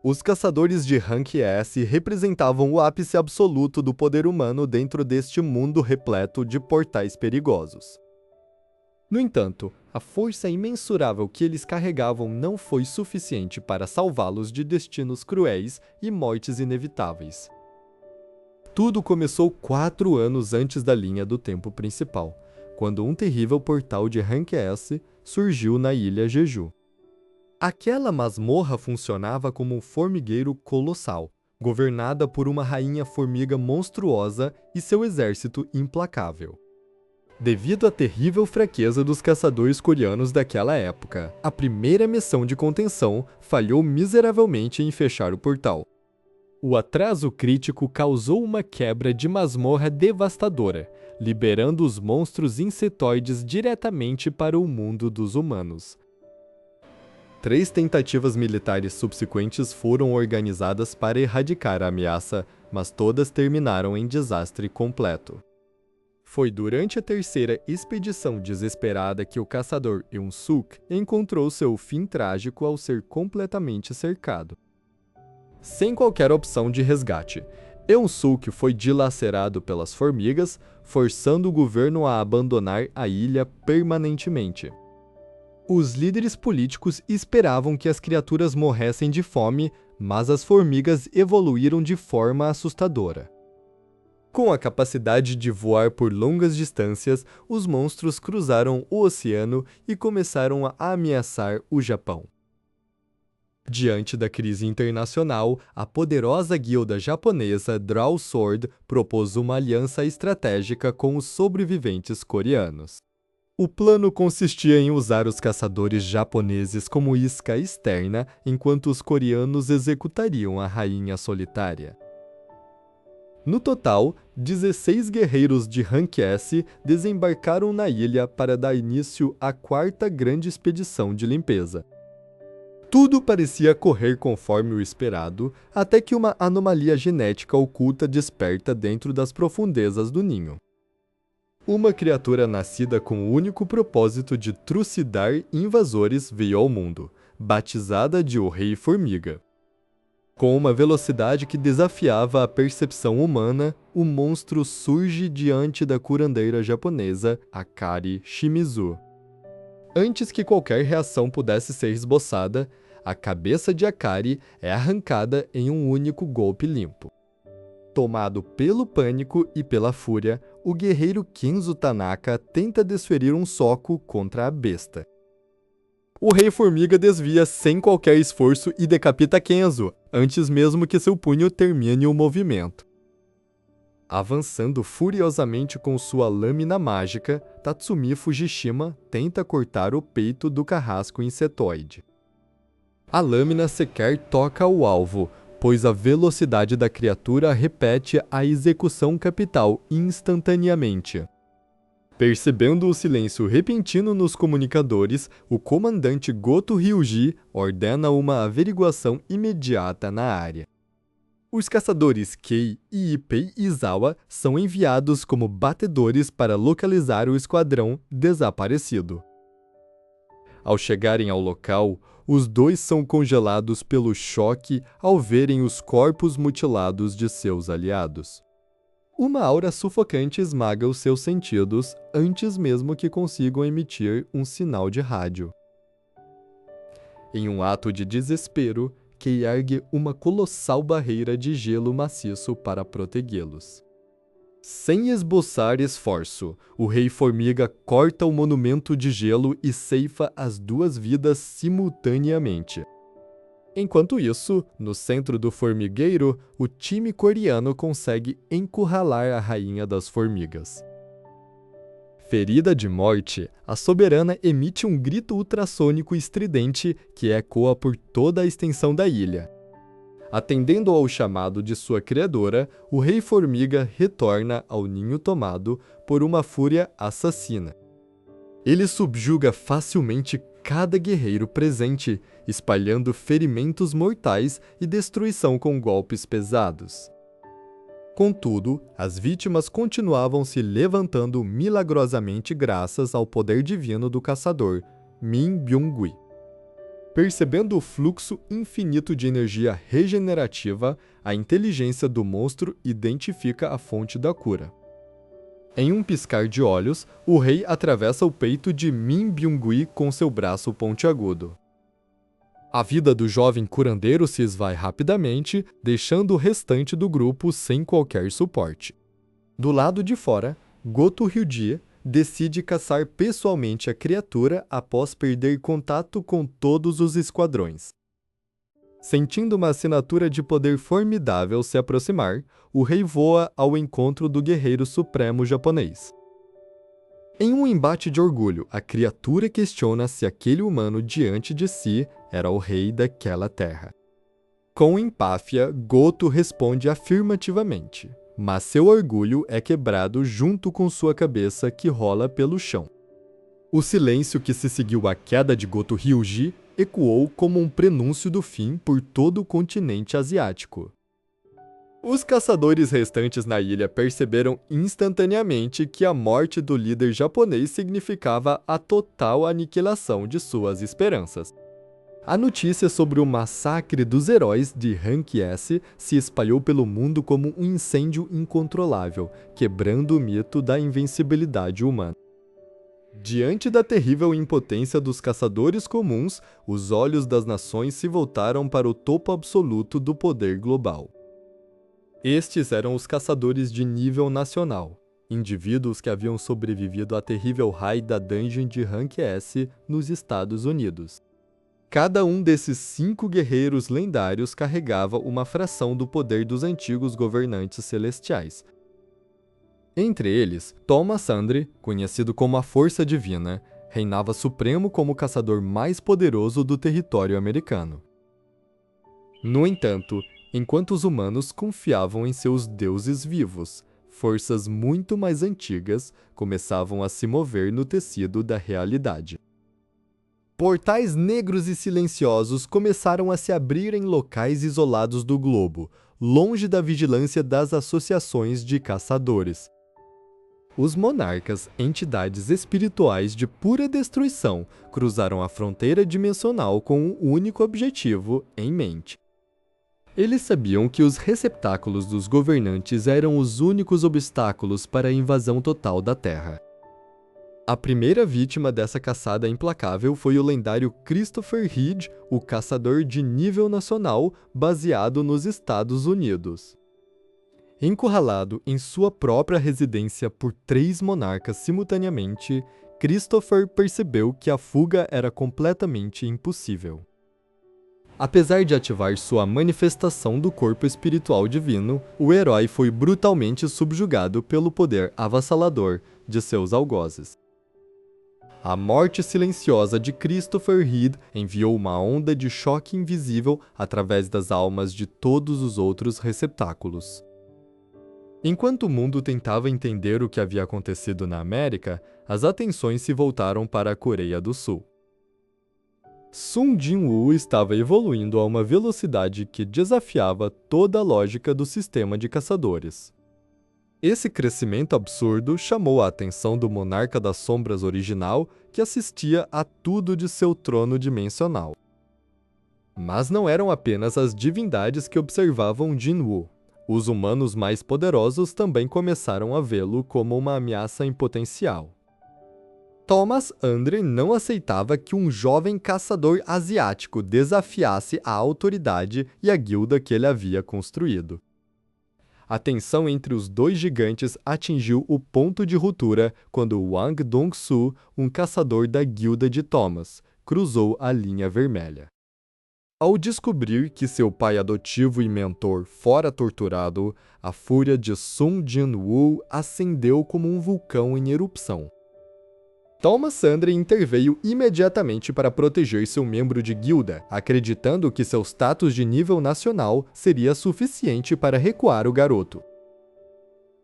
Os caçadores de Rank S representavam o ápice absoluto do poder humano dentro deste mundo repleto de portais perigosos. No entanto, a força imensurável que eles carregavam não foi suficiente para salvá-los de destinos cruéis e mortes inevitáveis. Tudo começou 4 anos antes da linha do tempo principal, quando um terrível portal de Rank S surgiu na ilha Jeju. Aquela masmorra funcionava como um formigueiro colossal, governada por uma rainha formiga monstruosa e seu exército implacável. Devido à terrível fraqueza dos caçadores coreanos daquela época, a primeira missão de contenção falhou miseravelmente em fechar o portal. O atraso crítico causou uma quebra de masmorra devastadora, liberando os monstros insetoides diretamente para o mundo dos humanos. 3 tentativas militares subsequentes foram organizadas para erradicar a ameaça, mas todas terminaram em desastre completo. Foi durante a terceira expedição desesperada que o caçador Eun-suk encontrou seu fim trágico ao ser completamente cercado. Sem qualquer opção de resgate, Eun-suk foi dilacerado pelas formigas, forçando o governo a abandonar a ilha permanentemente. Os líderes políticos esperavam que as criaturas morressem de fome, mas as formigas evoluíram de forma assustadora. Com a capacidade de voar por longas distâncias, os monstros cruzaram o oceano e começaram a ameaçar o Japão. Diante da crise internacional, a poderosa guilda japonesa Draw Sword propôs uma aliança estratégica com os sobreviventes coreanos. O plano consistia em usar os caçadores japoneses como isca externa, enquanto os coreanos executariam a rainha solitária. No total, 16 guerreiros de Rank S desembarcaram na ilha para dar início à 4ª grande expedição de limpeza. Tudo parecia correr conforme o esperado, até que uma anomalia genética oculta desperta dentro das profundezas do ninho. Uma criatura nascida com o único propósito de trucidar invasores veio ao mundo, batizada de o Rei Formiga. Com uma velocidade que desafiava a percepção humana, o monstro surge diante da curandeira japonesa Akari Shimizu. Antes que qualquer reação pudesse ser esboçada, a cabeça de Akari é arrancada em um único golpe limpo. Tomado pelo pânico e pela fúria, o guerreiro Kenzo Tanaka tenta desferir um soco contra a besta. O Rei Formiga desvia sem qualquer esforço e decapita Kenzo, antes mesmo que seu punho termine o movimento. Avançando furiosamente com sua lâmina mágica, Tatsumi Fujishima tenta cortar o peito do carrasco insetoide. A lâmina sequer toca o alvo, pois a velocidade da criatura repete a execução capital instantaneamente. Percebendo o silêncio repentino nos comunicadores, o comandante Goto Ryuji ordena uma averiguação imediata na área. Os caçadores Kei e Ipei Izawa são enviados como batedores para localizar o esquadrão desaparecido. Ao chegarem ao local, os dois são congelados pelo choque ao verem os corpos mutilados de seus aliados. Uma aura sufocante esmaga os seus sentidos antes mesmo que consigam emitir um sinal de rádio. Em um ato de desespero, Kei ergue uma colossal barreira de gelo maciço para protegê-los. Sem esboçar esforço, o Rei Formiga corta o monumento de gelo e ceifa as 2 vidas simultaneamente. Enquanto isso, no centro do formigueiro, o time coreano consegue encurralar a Rainha das Formigas. Ferida de morte, a soberana emite um grito ultrassônico estridente que ecoa por toda a extensão da ilha. Atendendo ao chamado de sua criadora, o Rei Formiga retorna ao ninho tomado por uma fúria assassina. Ele subjuga facilmente cada guerreiro presente, espalhando ferimentos mortais e destruição com golpes pesados. Contudo, as vítimas continuavam se levantando milagrosamente graças ao poder divino do caçador, Min Byung-hui. Percebendo o fluxo infinito de energia regenerativa, a inteligência do monstro identifica a fonte da cura. Em um piscar de olhos, o rei atravessa o peito de Min Byung-hui com seu braço pontiagudo. A vida do jovem curandeiro se esvai rapidamente, deixando o restante do grupo sem qualquer suporte. Do lado de fora, Goto Hyuji decide caçar pessoalmente a criatura após perder contato com todos os esquadrões. Sentindo uma assinatura de poder formidável se aproximar, o rei voa ao encontro do guerreiro supremo japonês. Em um embate de orgulho, a criatura questiona se aquele humano diante de si era o rei daquela terra. Com empáfia, Goto responde afirmativamente, mas seu orgulho é quebrado junto com sua cabeça que rola pelo chão. O silêncio que se seguiu à queda de Goto Hyuji ecoou como um prenúncio do fim por todo o continente asiático. Os caçadores restantes na ilha perceberam instantaneamente que a morte do líder japonês significava a total aniquilação de suas esperanças. A notícia sobre o massacre dos heróis de Rank S se espalhou pelo mundo como um incêndio incontrolável, quebrando o mito da invencibilidade humana. Diante da terrível impotência dos caçadores comuns, os olhos das nações se voltaram para o topo absoluto do poder global. Estes eram os caçadores de nível nacional, indivíduos que haviam sobrevivido à terrível raid da Dungeon de Rank S nos Estados Unidos. Cada um desses 5 guerreiros lendários carregava uma fração do poder dos antigos governantes celestiais. Entre eles, Thomas Andre, conhecido como a Força Divina, reinava supremo como o caçador mais poderoso do território americano. No entanto, enquanto os humanos confiavam em seus deuses vivos, forças muito mais antigas começavam a se mover no tecido da realidade. Portais negros e silenciosos começaram a se abrir em locais isolados do globo, longe da vigilância das associações de caçadores. Os monarcas, entidades espirituais de pura destruição, cruzaram a fronteira dimensional com um único objetivo em mente. Eles sabiam que os receptáculos dos governantes eram os únicos obstáculos para a invasão total da Terra. A primeira vítima dessa caçada implacável foi o lendário Christopher Reed, o caçador de nível nacional baseado nos Estados Unidos. Encurralado em sua própria residência por 3 monarcas simultaneamente, Christopher percebeu que a fuga era completamente impossível. Apesar de ativar sua manifestação do corpo espiritual divino, o herói foi brutalmente subjugado pelo poder avassalador de seus algozes. A morte silenciosa de Christopher Reed enviou uma onda de choque invisível através das almas de todos os outros receptáculos. Enquanto o mundo tentava entender o que havia acontecido na América, as atenções se voltaram para a Coreia do Sul. Sung Jin-woo estava evoluindo a uma velocidade que desafiava toda a lógica do sistema de caçadores. Esse crescimento absurdo chamou a atenção do Monarca das Sombras original, que assistia a tudo de seu trono dimensional. Mas não eram apenas as divindades que observavam Jin-woo. Os humanos mais poderosos também começaram a vê-lo como uma ameaça em potencial. Thomas Andre não aceitava que um jovem caçador asiático desafiasse a autoridade e a guilda que ele havia construído. A tensão entre os 2 gigantes atingiu o ponto de ruptura quando Wang Dong-su, um caçador da guilda de Thomas, cruzou a linha vermelha. Ao descobrir que seu pai adotivo e mentor fora torturado, a fúria de Sung Jin-woo acendeu como um vulcão em erupção. Thomas Andre interveio imediatamente para proteger seu membro de guilda, acreditando que seu status de nível nacional seria suficiente para recuar o garoto.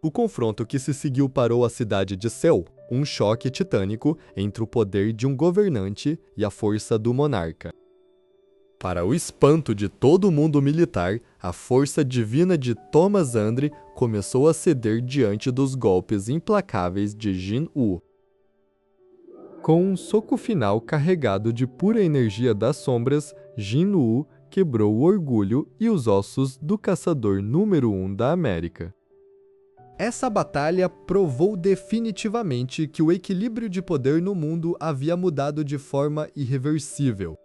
O confronto que se seguiu parou a cidade de Seul, um choque titânico entre o poder de um governante e a força do monarca. Para o espanto de todo o mundo militar, a força divina de Thomas Andre começou a ceder diante dos golpes implacáveis de Jin-woo. Com um soco final carregado de pura energia das sombras, Jin-Woo quebrou o orgulho e os ossos do caçador número 1 da América. Essa batalha provou definitivamente que o equilíbrio de poder no mundo havia mudado de forma irreversível.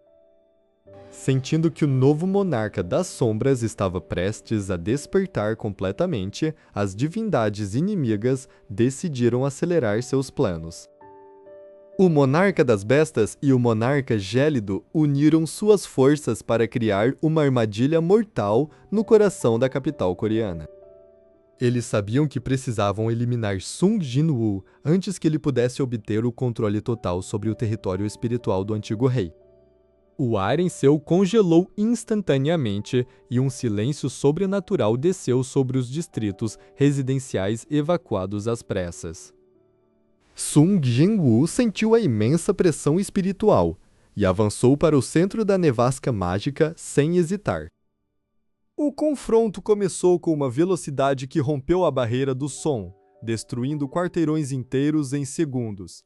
Sentindo que o novo monarca das sombras estava prestes a despertar completamente, as divindades inimigas decidiram acelerar seus planos. O monarca das bestas e o monarca gélido uniram suas forças para criar uma armadilha mortal no coração da capital coreana. Eles sabiam que precisavam eliminar Sung Jin-woo antes que ele pudesse obter o controle total sobre o território espiritual do antigo rei. O ar em seu congelou instantaneamente e um silêncio sobrenatural desceu sobre os distritos residenciais evacuados às pressas. Sung Jin-woo sentiu a imensa pressão espiritual e avançou para o centro da nevasca mágica sem hesitar. O confronto começou com uma velocidade que rompeu a barreira do som, destruindo quarteirões inteiros em segundos.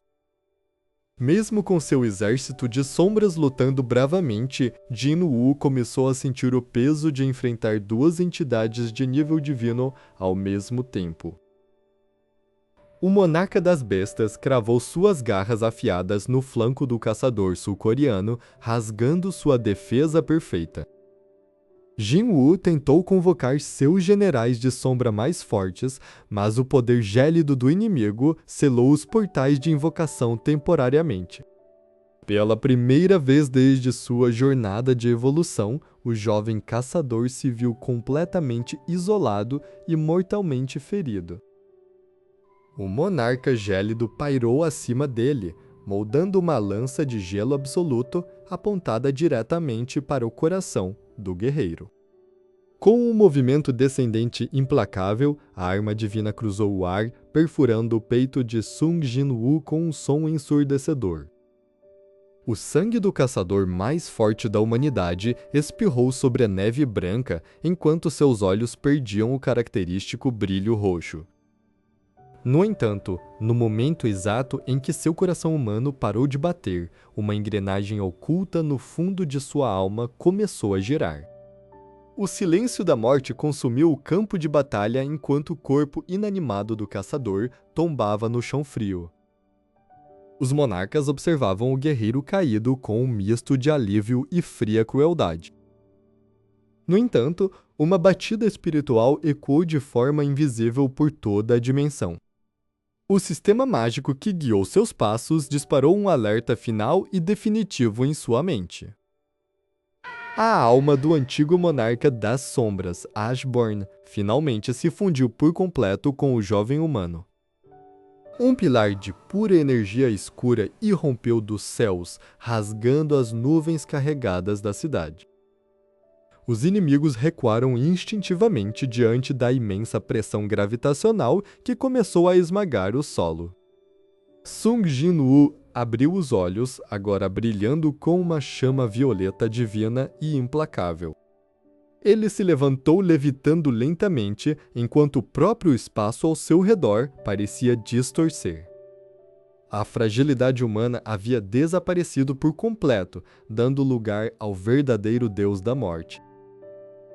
Mesmo com seu exército de sombras lutando bravamente, Jin-Woo começou a sentir o peso de enfrentar duas entidades de nível divino ao mesmo tempo. O monarca das bestas cravou suas garras afiadas no flanco do caçador sul-coreano, rasgando sua defesa perfeita. Jin-Woo tentou convocar seus generais de sombra mais fortes, mas o poder gélido do inimigo selou os portais de invocação temporariamente. Pela primeira vez desde sua jornada de evolução, o jovem caçador se viu completamente isolado e mortalmente ferido. O monarca gélido pairou acima dele, moldando uma lança de gelo absoluto apontada diretamente para o coração do guerreiro. Com um movimento descendente implacável, a arma divina cruzou o ar, perfurando o peito de Sung Jin-woo com um som ensurdecedor. O sangue do caçador mais forte da humanidade espirrou sobre a neve branca, enquanto seus olhos perdiam o característico brilho roxo. No entanto, no momento exato em que seu coração humano parou de bater, uma engrenagem oculta no fundo de sua alma começou a girar. O silêncio da morte consumiu o campo de batalha enquanto o corpo inanimado do caçador tombava no chão frio. Os monarcas observavam o guerreiro caído com um misto de alívio e fria crueldade. No entanto, uma batida espiritual ecoou de forma invisível por toda a dimensão. O sistema mágico que guiou seus passos disparou um alerta final e definitivo em sua mente. A alma do antigo monarca das sombras, Ashborn, finalmente se fundiu por completo com o jovem humano. Um pilar de pura energia escura irrompeu dos céus, rasgando as nuvens carregadas da cidade. Os inimigos recuaram instintivamente diante da imensa pressão gravitacional que começou a esmagar o solo. Sung Jin-woo abriu os olhos, agora brilhando com uma chama violeta divina e implacável. Ele se levantou levitando lentamente, enquanto o próprio espaço ao seu redor parecia distorcer. A fragilidade humana havia desaparecido por completo, dando lugar ao verdadeiro Deus da morte.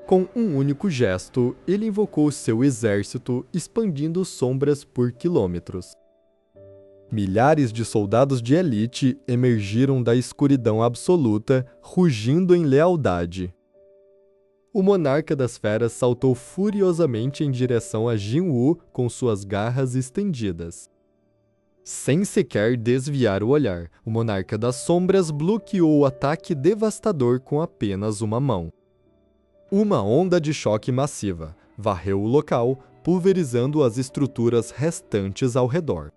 Com um único gesto, ele invocou seu exército, expandindo sombras por quilômetros. Milhares de soldados de elite emergiram da escuridão absoluta, rugindo em lealdade. O monarca das feras saltou furiosamente em direção a Jin-Woo com suas garras estendidas. Sem sequer desviar o olhar, o monarca das sombras bloqueou o ataque devastador com apenas uma mão. Uma onda de choque massiva varreu o local, pulverizando as estruturas restantes ao redor.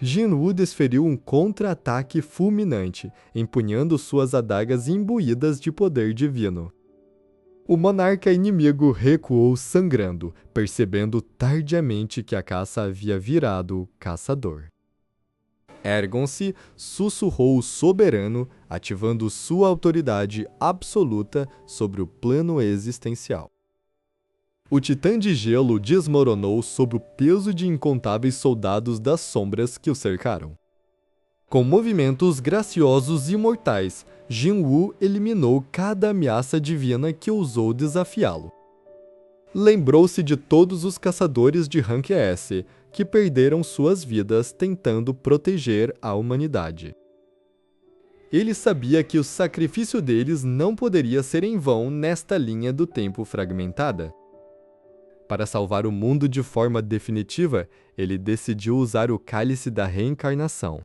Jin-Woo desferiu um contra-ataque fulminante, empunhando suas adagas imbuídas de poder divino. O monarca inimigo recuou sangrando, percebendo tardiamente que a caça havia virado caçador. Ergon-se sussurrou o soberano, ativando sua autoridade absoluta sobre o plano existencial. O titã de gelo desmoronou sob o peso de incontáveis soldados das sombras que o cercaram. Com movimentos graciosos e mortais, Jinwoo eliminou cada ameaça divina que ousou desafiá-lo. Lembrou-se de todos os caçadores de Rank S, que perderam suas vidas tentando proteger a humanidade. Ele sabia que o sacrifício deles não poderia ser em vão nesta linha do tempo fragmentada. Para salvar o mundo de forma definitiva, ele decidiu usar o Cálice da Reencarnação.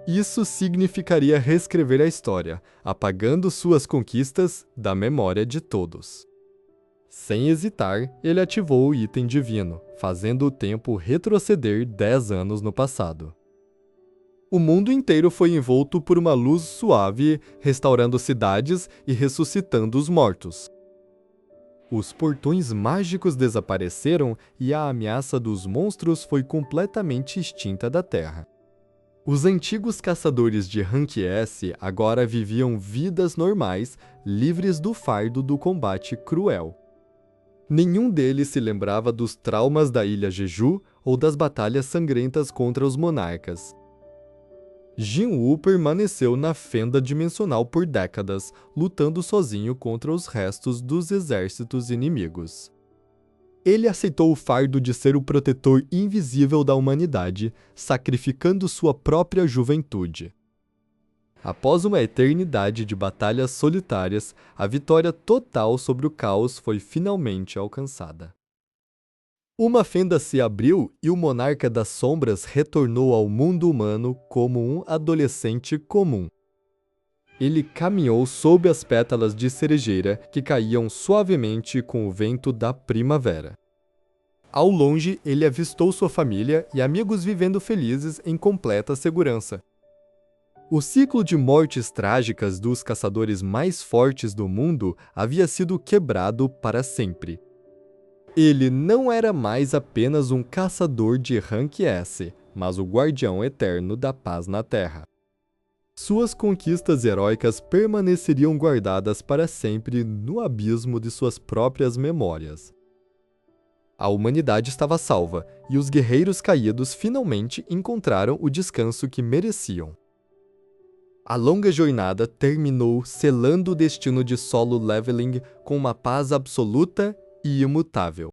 Isso significaria reescrever a história, apagando suas conquistas da memória de todos. Sem hesitar, ele ativou o item divino, fazendo o tempo retroceder 10 anos no passado. O mundo inteiro foi envolto por uma luz suave, restaurando cidades e ressuscitando os mortos. Os portões mágicos desapareceram e a ameaça dos monstros foi completamente extinta da Terra. Os antigos caçadores de Rank S agora viviam vidas normais, livres do fardo do combate cruel. Nenhum deles se lembrava dos traumas da Ilha Jeju ou das batalhas sangrentas contra os monarcas. Jinwoo permaneceu na fenda dimensional por décadas, lutando sozinho contra os restos dos exércitos inimigos. Ele aceitou o fardo de ser o protetor invisível da humanidade, sacrificando sua própria juventude. Após uma eternidade de batalhas solitárias, a vitória total sobre o caos foi finalmente alcançada. Uma fenda se abriu e o Monarca das Sombras retornou ao mundo humano como um adolescente comum. Ele caminhou sob as pétalas de cerejeira que caíam suavemente com o vento da primavera. Ao longe, ele avistou sua família e amigos vivendo felizes em completa segurança. O ciclo de mortes trágicas dos caçadores mais fortes do mundo havia sido quebrado para sempre. Ele não era mais apenas um caçador de Rank S, mas o guardião eterno da paz na Terra. Suas conquistas heróicas permaneceriam guardadas para sempre no abismo de suas próprias memórias. A humanidade estava salva, e os guerreiros caídos finalmente encontraram o descanso que mereciam. A longa jornada terminou selando o destino de Solo Leveling com uma paz absoluta e imutável.